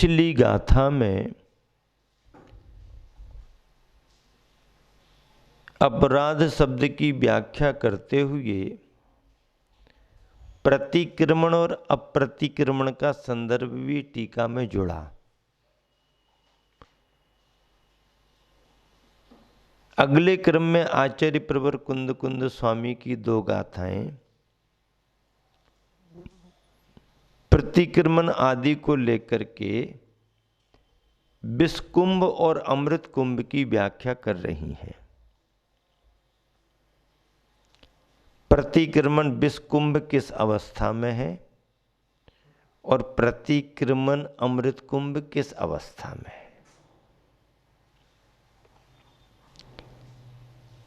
पिछली गाथा में अपराध शब्द की व्याख्या करते हुए प्रतिक्रमण और अप्रतिक्रमण का संदर्भ भी टीका में जोड़ा। अगले क्रम में आचार्य प्रवर कुंद कुंद स्वामी की दो गाथाएं प्रतिक्रमण आदि को लेकर के विषकुंभ और अमृत कुंभ की व्याख्या कर रही हैं। प्रतिक्रमण विषकुंभ किस अवस्था में है और प्रतिक्रमण अमृत कुंभ किस अवस्था में है।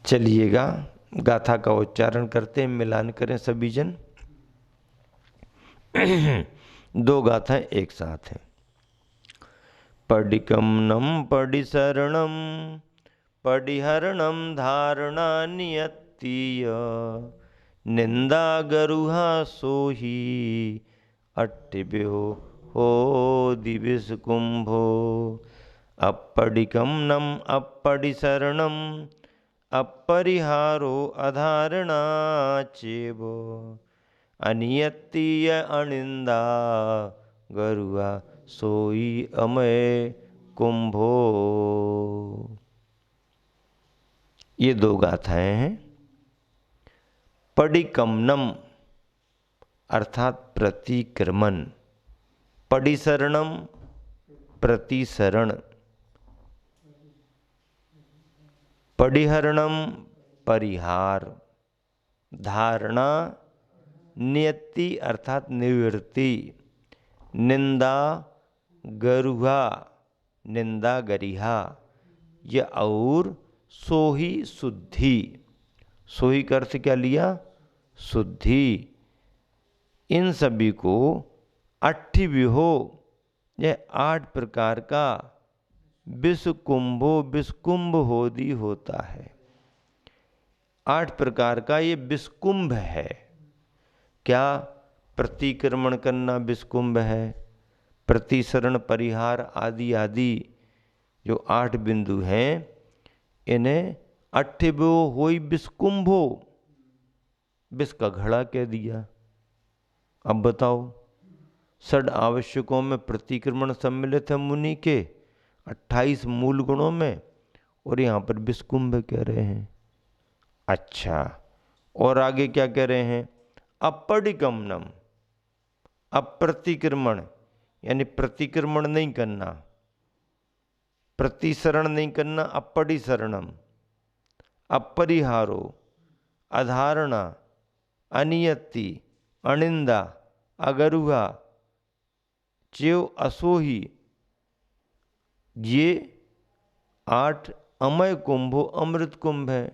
चलिएगा गाथा का उच्चारण करते हैं, मिलान करें सभी जन। दो गाथाएं एक साथ हैं। पडिकमनम पडिशरणम पडिहरणम धारणा नियत्तीय निंदा गरुहा सोही अट्टिभ्यो हो दिविष कुंभो। अपडिकमनम अपडिशरणम अपरिहारो अधारणा चेवो अनियत्तीय अनिंदा गरुआ सोई अमय कुंभो। ये दो गाथाएं हैं। पडिकमनम अर्थात प्रतिक्रमण, पडिशरणम प्रतिशरण, पडिहरणम परिहार, धारणा नियति अर्थात निवृत्ति, निंदा गरुहा निंदा गरिहा, ये और सोही शुद्धि। सोही का अर्थ क्या लिया? शुद्धि। इन सभी को अट्ठिव्यूहो यह 8 प्रकार का विषकुंभो विषकुंभ होदी होता है। 8 प्रकार का ये विषकुंभ है। क्या? प्रतिक्रमण करना विषकुंभ है, प्रतिशरण परिहार आदि आदि जो 8 बिंदु हैं इन्हें अट्ठिभ्यो होई विषकुंभो, विष का घड़ा कह दिया। अब बताओ, षड आवश्यकों में प्रतिक्रमण सम्मिलित है मुनि के 28 मूल गुणों में, और यहाँ पर विषकुंभ कह रहे हैं। अच्छा, और आगे क्या कह रहे हैं? अपडिकमनम, अप्रतिक्रमण यानी प्रतिक्रमण नहीं करना, प्रतिशरण नहीं करना, अपडिशरणम, अपरिहारो, अधारणा, अनियति, अनिंदा, अगरुहा, च्यव असोही, ये 8 अमय कुंभो अमृत कुंभ है।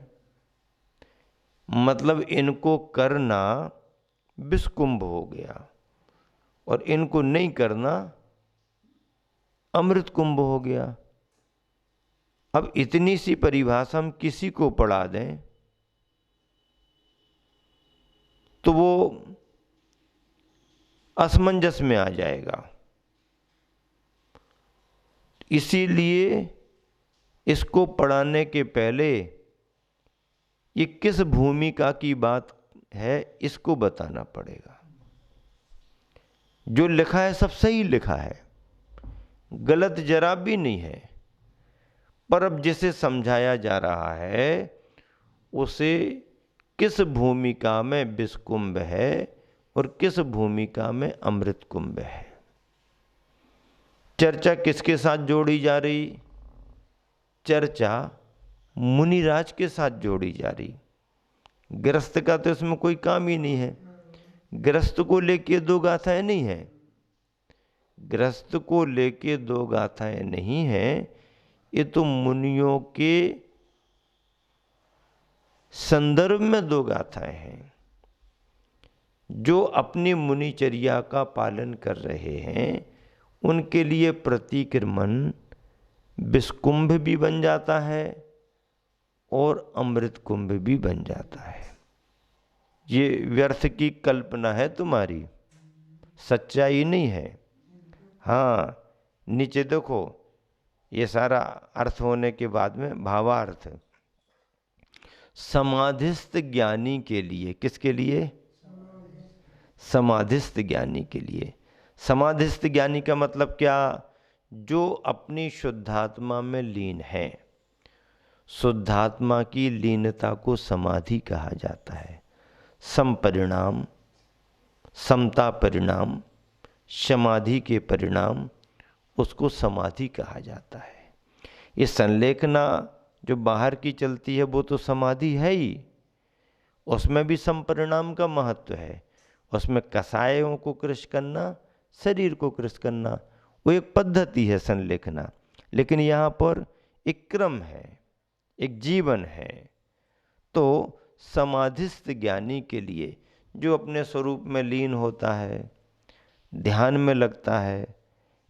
मतलब इनको करना विषकुंभ हो गया और इनको नहीं करना अमृत कुंभ हो गया। अब इतनी सी परिभाषा हम किसी को पढ़ा दें तो वो असमंजस में आ जाएगा। इसीलिए इसको पढ़ाने के पहले ये किस भूमिका की बात है इसको बताना पड़ेगा। जो लिखा है सब सही लिखा है, गलत जरा भी नहीं है, पर अब जिसे समझाया जा रहा है उसे किस भूमिका में विषकुंभ है और किस भूमिका में अमृत कुंभ है। चर्चा किसके साथ जोड़ी जा रही? चर्चा मुनिराज के साथ जोड़ी जा रही। गृहस्थ का तो इसमें कोई काम ही नहीं है। गृहस्थ को लेके 2 गाथाएं नहीं है, गृहस्थ को लेके 2 गाथाएं नहीं है। ये तो मुनियों के संदर्भ में 2 गाथाएं हैं। जो अपनी मुनिचर्या का पालन कर रहे हैं उनके लिए प्रतिक्रमण विषकुंभ भी बन जाता है और अमृत कुंभ भी बन जाता है। ये व्यर्थ की कल्पना है तुम्हारी, सच्चाई नहीं है। हाँ, नीचे देखो, ये सारा अर्थ होने के बाद में भावार्थ, समाधिस्थ ज्ञानी के लिए। किसके लिए? समाधिस्थ ज्ञानी के लिए। समाधिस्थ ज्ञानी का मतलब क्या? जो अपनी शुद्धात्मा में लीन है। शुद्धात्मा की लीनता को समाधि कहा जाता है। समपरिणाम, समता परिणाम, समाधि के परिणाम, उसको समाधि कहा जाता है। ये संलेखना जो बाहर की चलती है वो तो समाधि है ही, उसमें भी समपरिणाम का महत्व है। उसमें कसायों को कृश करना, शरीर को कृश करना, वो एक पद्धति है संलेखना। लेकिन यहाँ पर एक क्रम है, एक जीवन है। तो समाधिस्थ ज्ञानी के लिए, जो अपने स्वरूप में लीन होता है, ध्यान में लगता है,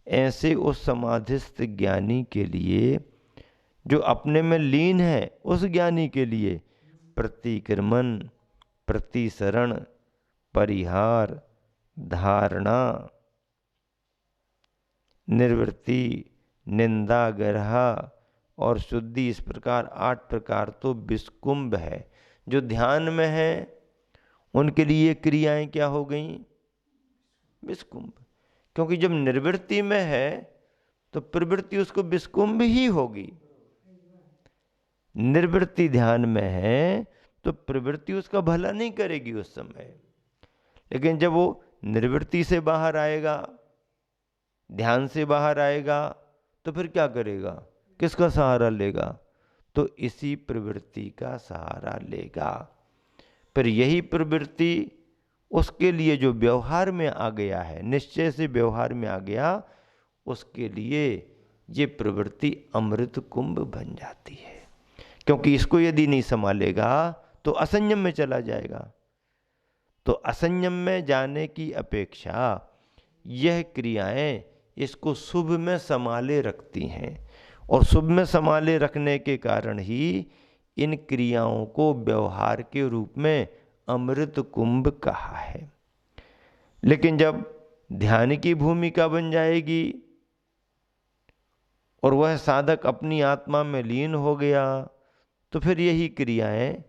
ऐसे उस समाधिस्थ ज्ञानी के लिए, जो अपने में लीन है, उस ज्ञानी के लिए प्रतिक्रमण, प्रतिसरण, परिहार, धारणा, निर्वृत्ति, निंदा, गर्हा और शुद्धि, इस प्रकार 8 प्रकार तो विस्कुंभ है। जो ध्यान में है उनके लिए क्रियाएं क्या हो गई? विस्कुंभ। क्योंकि जब निर्वृत्ति में है तो प्रवृत्ति उसको विस्कुंभ ही होगी। निर्वृत्ति ध्यान में है तो प्रवृत्ति उसका भला नहीं करेगी उस समय। लेकिन जब वो निर्वृत्ति से बाहर आएगा, ध्यान से बाहर आएगा, तो फिर क्या करेगा? किसका सहारा लेगा? तो इसी प्रवृत्ति का सहारा लेगा। फिर यही प्रवृत्ति उसके लिए जो व्यवहार में आ गया है, निश्चय से व्यवहार में आ गया, उसके लिए ये प्रवृत्ति अमृत कुंभ बन जाती है। क्योंकि इसको यदि नहीं संभालेगा तो असंयम में चला जाएगा। तो असंयम में जाने की अपेक्षा यह क्रियाएं इसको शुभ में संभाले रखती हैं, और शुभ में संभाले रखने के कारण ही इन क्रियाओं को व्यवहार के रूप में अमृत कुंभ कहा है। लेकिन जब ध्यान की भूमिका बन जाएगी और वह साधक अपनी आत्मा में लीन हो गया, तो फिर यही क्रियाएं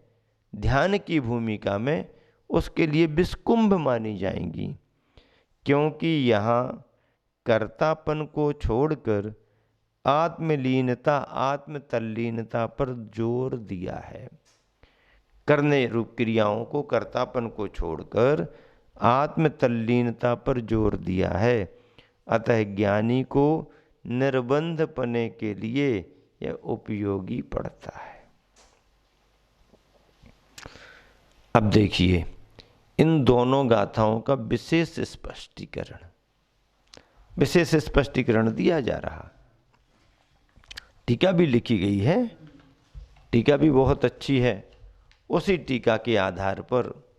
ध्यान की भूमिका में उसके लिए विस्कुंभ मानी जाएंगी। क्योंकि यहाँ कर्तापन को छोड़कर आत्मलीनता, आत्म तल्लीनता पर जोर दिया है। करने रूप क्रियाओं को, कर्तापन को छोड़कर आत्म तल्लीनता पर जोर दिया है। अतः ज्ञानी को निर्बंध पने के लिए यह उपयोगी पड़ता है। अब देखिए इन दोनों गाथाओं का विशेष स्पष्टीकरण दिया जा रहा। टीका भी लिखी गई है, टीका भी बहुत अच्छी है। उसी टीका के आधार पर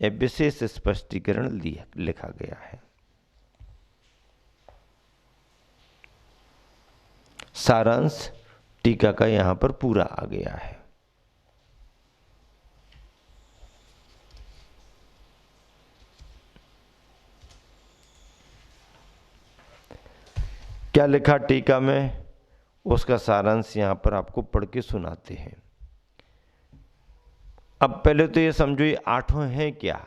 यह विशेष स्पष्टीकरण लिखा गया है। सारांश टीका का यहां पर पूरा आ गया है। क्या लिखा टीका में, उसका सारांश यहां पर आपको पढ़ के सुनाते हैं। अब पहले तो ये समझो ये आठों हैं क्या?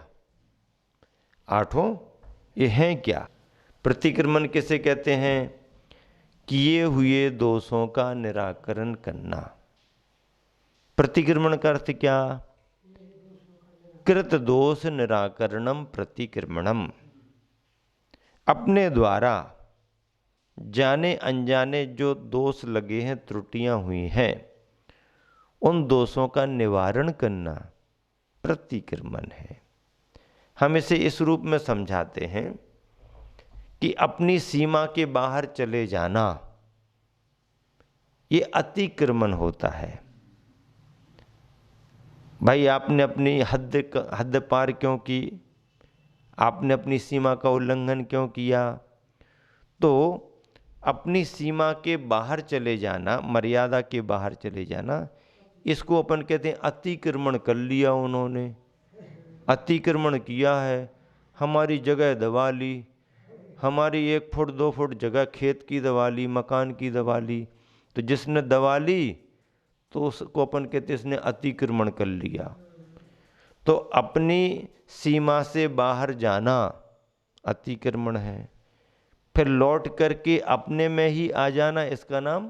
आठों ये हैं क्या? प्रतिक्रमण किसे कहते हैं? किए हुए दोषों का निराकरण करना। प्रतिक्रमण का अर्थ क्या? कृत दोष निराकरणम प्रतिक्रमणम। अपने द्वारा जाने अनजाने जो दोष लगे हैं, त्रुटियां हुई हैं, उन दोषों का निवारण करना प्रतिक्रमण है। हम इसे इस रूप में समझाते हैं कि अपनी सीमा के बाहर चले जाना ये अतिक्रमण होता है। भाई आपने अपनी हद पार क्यों की? आपने अपनी सीमा का उल्लंघन क्यों किया? तो अपनी सीमा के बाहर चले जाना, मर्यादा के बाहर चले जाना, इसको अपन कहते हैं अतिक्रमण कर लिया। उन्होंने अतिक्रमण किया है, हमारी जगह दबा ली, हमारी 1 फुट 2 फुट जगह खेत की दबा ली, मकान की दबा ली, तो जिसने दबा ली तो उसको अपन कहते इसने अतिक्रमण कर लिया। तो अपनी सीमा से बाहर जाना अतिक्रमण है। फिर लौट करके अपने में ही आ जाना, इसका नाम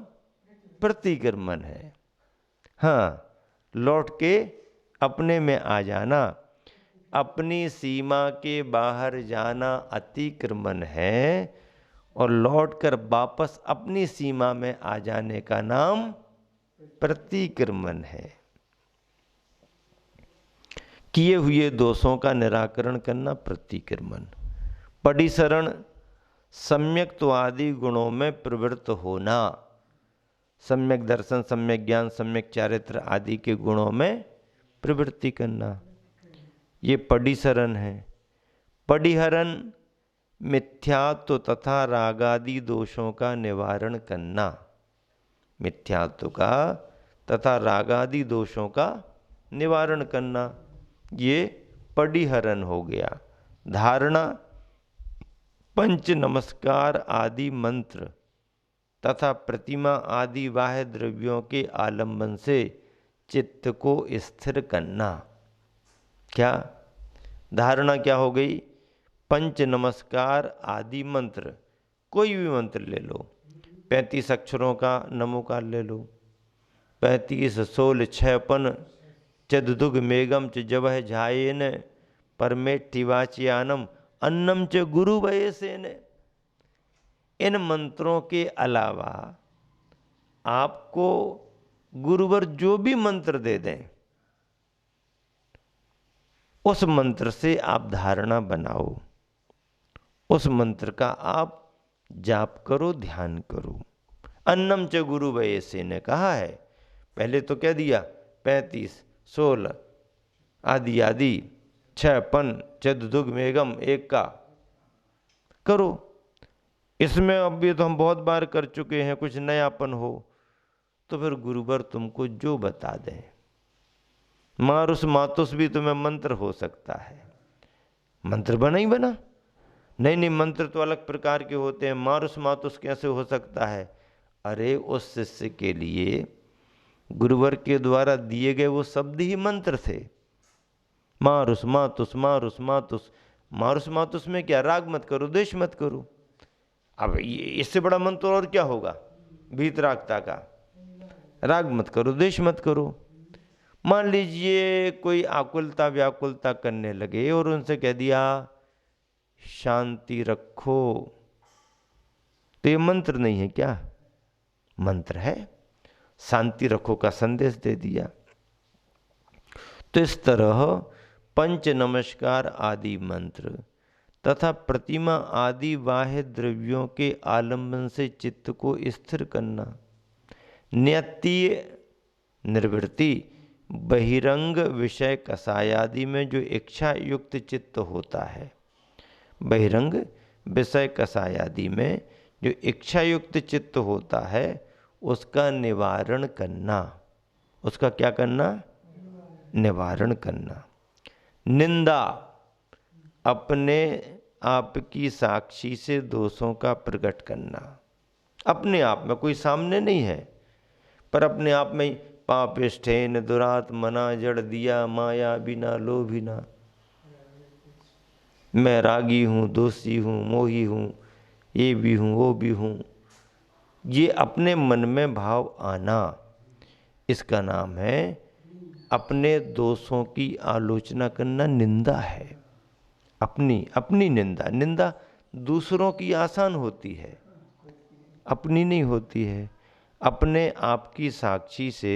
प्रतिक्रमण है। हाँ, लौट के अपने में आ जाना, अपनी सीमा के बाहर जाना अतिक्रमण है, और लौटकर वापस अपनी सीमा में आ जाने का नाम प्रतिक्रमण है। किए हुए दोषों का निराकरण करना प्रतिक्रमण। पडिशरण सम्यक्त्वादि गुणों में प्रवृत्त होना, सम्यक दर्शन, सम्यक ज्ञान, सम्यक चारित्र आदि के गुणों में प्रवृत्ति करना, ये पडिशरण है। पडिहरण मिथ्यात्व तथा रागादि दोषों का निवारण करना, मिथ्यात्व का तथा रागादि दोषों का निवारण करना, ये पडिहरण हो गया। धारणा पंच नमस्कार आदि मंत्र तथा प्रतिमा आदि बाह्य द्रव्यों के आलंबन से चित्त को स्थिर करना। क्या धारणा क्या हो गई? पंच नमस्कार आदि मंत्र, कोई भी मंत्र ले लो, 35 अक्षरों का नमो काल ले लो, 35 16 56 चदुग मेघम च जबह झायेन परमेट्ठि वाच्यानम अन्नम च गुरु वयसेन। इन मंत्रों के अलावा आपको गुरुवर जो भी मंत्र दे दें, उस मंत्र से आप धारणा बनाओ, उस मंत्र का आप जाप करो, ध्यान करो। अन्नम च गुरु वयसे ने कहा है, पहले तो क्या दिया? 35 16 आदि आदि 56 चतुर्दुग मेघम, एक का करो। इसमें अब भी तो हम बहुत बार कर चुके हैं, कुछ नयापन हो तो फिर गुरुवर तुमको जो बता दें। मारुस मातुस भी तुम्हें मंत्र हो सकता है, मंत्र बना ही बना। नहीं नहीं, मंत्र तो अलग प्रकार के होते हैं, मारुस मातुस कैसे हो सकता है? अरे उस शिष्य के लिए गुरुवर के द्वारा दिए गए वो शब्द ही मंत्र थे। मारुस मातुस मारुस मातुस, मारुस मातुस में क्या? राग मत करो, द्वेष मत करो। अब इससे बड़ा मंत्र और क्या होगा वीतरागता का? राग मत करो, द्वेष मत करो। मान लीजिए कोई आकुलता व्याकुलता करने लगे और उनसे कह दिया शांति रखो, तो ये मंत्र नहीं है क्या? मंत्र है, शांति रखो का संदेश दे दिया। तो इस तरह पंच नमस्कार आदि मंत्र तथा प्रतिमा आदि बाह्य द्रव्यों के आलंबन से चित्त को स्थिर करना, नियतीय निर्वृत्ति बहिरंग विषय कसाय आदि में जो इच्छा युक्त चित्त होता है, बहिरंग विषय कसाय आदि में जो इच्छा युक्त चित्त होता है, उसका निवारण करना। उसका क्या करना? निवारण करना। निंदा अपने आप की साक्षी से दोषों का प्रकट करना। अपने आप में, कोई सामने नहीं है, पर अपने आप में ही पापिष्ठेन दुरात्मना जड़ दिया माया बिना लोभिना, मैं रागी हूँ, दोषी हूँ, मोही हूँ, ये भी हूँ, वो भी हूँ, ये अपने मन में भाव आना, इसका नाम है अपने दोषों की आलोचना करना, निंदा है। अपनी निंदा। निंदा दूसरों की आसान होती है, अपनी नहीं होती है। अपने आप की साक्षी से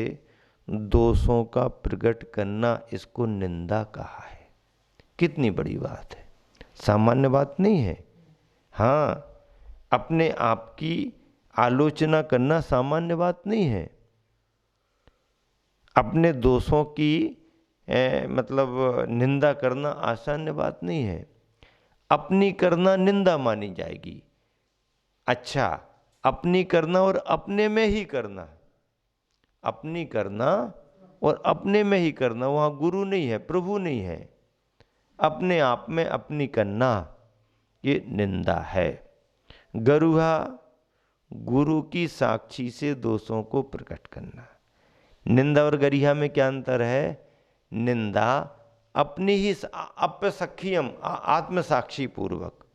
दोषों का प्रकट करना, इसको निंदा कहा है। कितनी बड़ी बात है, सामान्य बात नहीं है। हाँ, अपने आप की आलोचना करना सामान्य बात नहीं है। अपने दोषों की मतलब निंदा करना आसान बात नहीं है। अपनी करना निंदा मानी जाएगी। अच्छा, अपनी करना और अपने में ही करना, अपनी करना और अपने में ही करना, वहाँ गुरु नहीं है, प्रभु नहीं है। अपने आप में अपनी करना, ये निंदा है। गरुहा, गुरु की साक्षी से दोषों को प्रकट करना। निंदा और गरिहा में क्या अंतर है? निंदा अपनी ही अप्यसखियम, आत्मसाक्षी पूर्वक,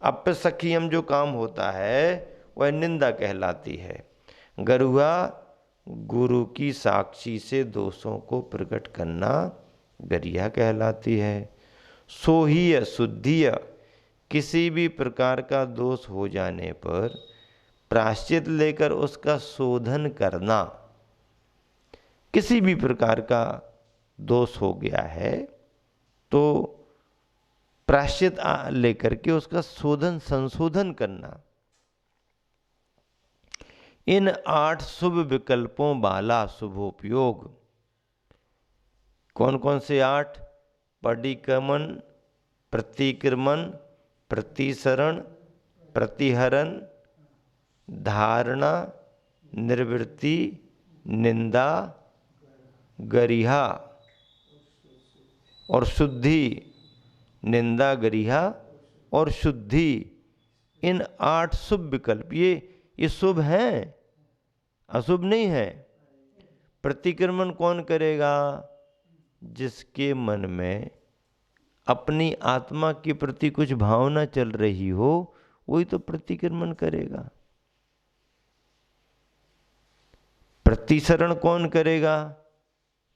अप्यसखियम जो काम होता है वह निंदा कहलाती है। गरुहा, गुरु की साक्षी से दोषों को प्रकट करना गरिहा कहलाती है। सोहीय, शुद्धिय, किसी भी प्रकार का दोष हो जाने पर प्रायश्चित लेकर उसका शोधन करना। किसी भी प्रकार का दोष हो गया है तो प्रायश्चित लेकर के उसका शोधन, संशोधन करना। इन 8 शुभ विकल्पों वाला शुभोपयोग। कौन कौन से 8? परिक्रमण, प्रतिक्रमण, प्रतिसरण, प्रतिहरण, धारणा, निर्वृत्ति, निंदा, गरिहा और शुद्धि। निंदा, गरिहा और शुद्धि, इन 8 शुभ विकल्प, ये शुभ हैं, अशुभ नहीं है। प्रतिक्रमण कौन करेगा? जिसके मन में अपनी आत्मा के प्रति कुछ भावना चल रही हो, वही तो प्रतिक्रमण करेगा। प्रतिसरण कौन करेगा?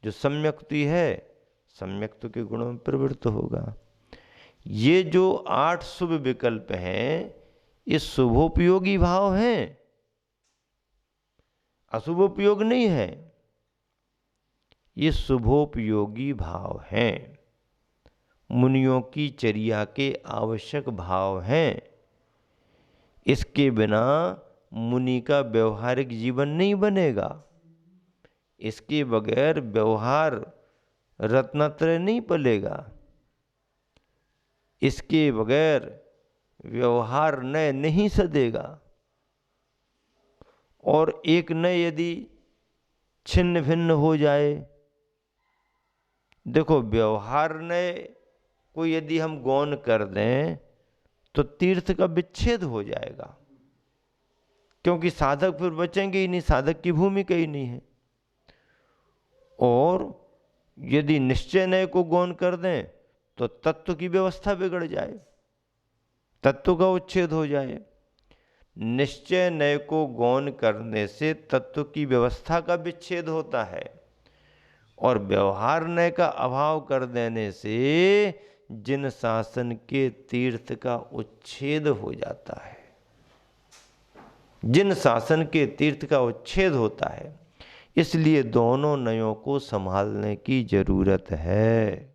जो सम्यक्ति है, सम्यक्ति के गुणों में प्रवृत्त होगा। ये जो 8 शुभ विकल्प हैं, ये शुभोपयोगी भाव हैं, अशुभोपयोग नहीं है। ये शुभोपयोगी भाव हैं, मुनियों की चर्या के आवश्यक भाव हैं। इसके बिना मुनि का व्यवहारिक जीवन नहीं बनेगा। इसके बगैर व्यवहार रत्नत्रय नहीं पलेगा। इसके बगैर व्यवहार नय नहीं सदेगा। और एक नय यदि छिन्न भिन्न हो जाए, देखो व्यवहार नय को यदि हम गौण कर दें तो तीर्थ का विच्छेद हो जाएगा, क्योंकि साधक फिर बचेंगे ही नहीं, साधक की भूमिका ही नहीं है। और यदि निश्चय नय को गौण कर दें तो तत्व की व्यवस्था बिगड़ जाए, तत्व का उच्छेद हो जाए। निश्चय नय को गौण करने से तत्व की व्यवस्था का विच्छेद होता है, और व्यवहार नय का अभाव कर देने से जिन शासन के तीर्थ का उच्छेद हो जाता है, जिन शासन के तीर्थ का उच्छेद होता है। इसलिए दोनों नयों को संभालने की जरूरत है।